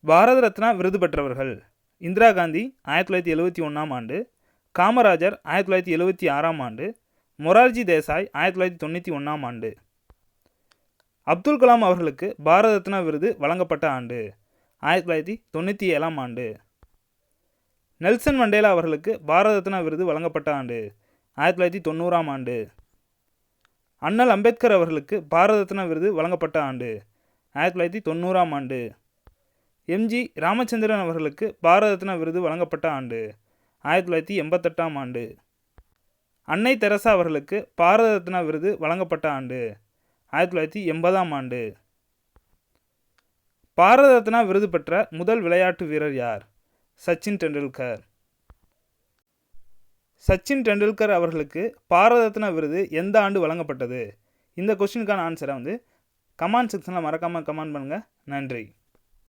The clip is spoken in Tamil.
பாரத ரத்னா விருது பெற்றவர்கள்: இந்திரா காந்தி 1971ஆம் ஆண்டு, காமராஜர் 1976ஆம் ஆண்டு, மொரார்ஜி தேசாய் 1991ஆம் ஆண்டு. அப்துல் கலாம் அவர்களுக்கு பாரத ரத்னா விருது வழங்கப்பட்ட ஆண்டு: 1997ஆம் ஆண்டு. நெல்சன் மண்டேலா அவர்களுக்கு பாரத ரத்னா விருது வழங்கப்பட்ட ஆண்டு: 1990ஆம் ஆண்டு. அண்ணல் அம்பேத்கர் அவர்களுக்கு பாரத ரத்னா விருது வழங்கப்பட்ட ஆண்டு: 1990ஆம் ஆண்டு. எம்.ஜி. ராமச்சந்திரன் அவர்களுக்கு பாரத ரத்னா விருது வழங்கப்பட்ட ஆண்டு: 1988ஆம் ஆண்டு. அன்னை தெரசா அவர்களுக்கு பாரத ரத்னா விருது வழங்கப்பட்ட ஆண்டு: 1980ஆம் ஆண்டு. பாரத ரத்னா விருது பெற்ற முதல் விளையாட்டு வீரர் யார்? சச்சின் டெண்டுல்கர். சச்சின் டெண்டுல்கர் அவர்களுக்கு பாரத ரத்னா விருது எந்த ஆண்டு வழங்கப்பட்டது? இந்த கொஸ்டினுக்கான ஆன்சரை கமெண்ட் செக்ஷனில் மறக்காமல் கமெண்ட் பண்ணுங்கள். நன்றி.